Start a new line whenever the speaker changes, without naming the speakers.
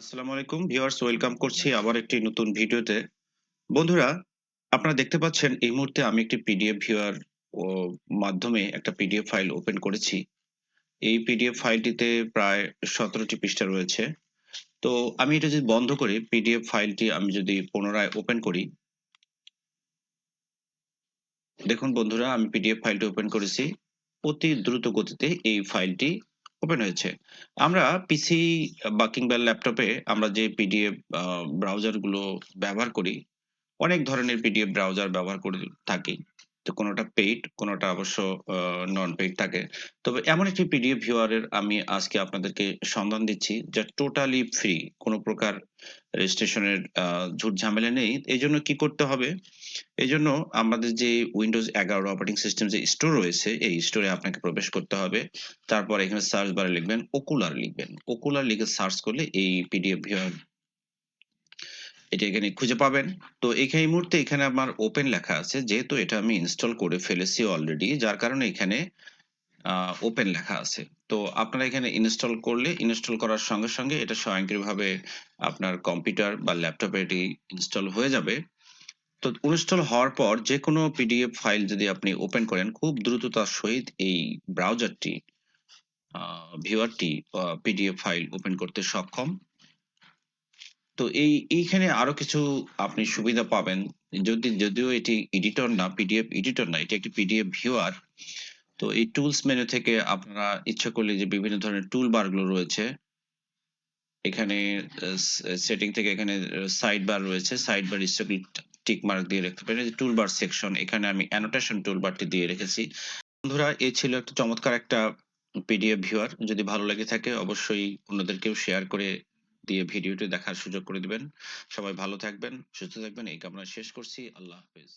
আসসালামু আলাইকুম viewers, welcome করছি আবার একটি নতুন ভিডিওতে। বন্ধুরা, আপনারা দেখতে পাচ্ছেন এই মুহূর্তে আমি একটি পিডিএফ ভিউয়ার ও মাধ্যমে একটা পিডিএফ ফাইল ওপেন করেছি। এই পিডিএফ ফাইলটিতে প্রায় ১৭ টি পৃষ্ঠা রয়েছে। তো আমি এটা যদি বন্ধ করি, পিডিএফ ফাইলটি আমি যদি পুনরায় ওপেন করি, দেখুন বন্ধুরা, আমি পিডিএফ ফাইলটি ওপেন করেছি। অতি দ্রুত গতিতে এই ফাইলটি ওপেন হয়েছে। আমরা পিসি বা কিংবা ল্যাপটপে আমরা যে পিডিএফ ব্রাউজার গুলো ব্যবহার করি, অনেক ধরনের পিডিএফ ব্রাউজার ব্যবহার করে থাকি। তো কোনটা পেইড, কোনটা অবশ্য আ নন পেইড থাকে। তবে এমন একটি পিডিএফ ভিউয়ারের আমি আজকে আপনাদেরকে সন্ধান দিচ্ছি যা টোটালি ফ্রি। কোন প্রকার রেজিস্ট্রেশনের ঝুট-ঝামেলা নেই। এজন্য কি করতে হবে? এজন্য আমাদের যে Windows 11 অপারেটিং সিস্টেম যে স্টোর রয়েছে, এই স্টোরে আপনাকে প্রবেশ করতে হবে। তারপর এখানে সার্চ বারে লিখবেন okular লিখবেন। okular লিখে সার্চ করলে এই পিডিএফ ভিউয়ার এটা এখানে খুঁজে পাবেন। তো এই মুহূর্তে এখানে আমার ওপেন লেখা আছে। যেহেতু এটা আমি ইনস্টল করে ফেলেছি অলরেডি, যার কারণে এখানে আ ওপেন লেখা আছে। তো আপনারা এখানে ইনস্টল করলে ইনস্টল করার সঙ্গে এটা স্বয়ংক্রিয়ভাবে আপনার কম্পিউটার বা ল্যাপটপে এটি ইনস্টল হয়ে যাবে। তো ইনস্টল হওয়ার পর যেকোনো পিডিএফ ফাইল যদি আপনি ওপেন করেন, খুব দ্রুততার সহিত এই ব্রাউজারটি আ ভিউয়ারটি পিডিএফ ফাইল ওপেন করতে সক্ষম। তো এইখানে আরো কিছু আপনি সুবিধা পাবেন। যদিও এটি এডিটর না, পিডিএফ এডিটর না, এটি একটি পিডিএফ ভিউয়ার। তো এই টুলস মেনু থেকে আপনারা ইচ্ছা করলে যে বিভিন্ন ধরনের টুল বার গুলো রয়েছে, এখানে আ সেটিং থেকে এখানে সাইড বার রয়েছে। সাইড বার ইচ্ছা টিক মার্ক দিয়ে রাখতে পারেন। এই যে টুলবার সেকশন, এখানে আমি অ্যানোটেশন টুলবারটি দিয়ে রেখেছি। বন্ধুরা, এই ছিল একটা চমৎকার একটা পিডিএফ ভিউয়ার। যদি ভালো লেগে থাকে অবশ্যই অন্যদেরকেও শেয়ার করে দিয়ে ভিডিওটি দেখার সুযোগ করে দিবেন। সবাই ভালো থাকবেন, সুস্থ থাকবেন এই কামনা শেষ করছি। আল্লাহ হাফেজ।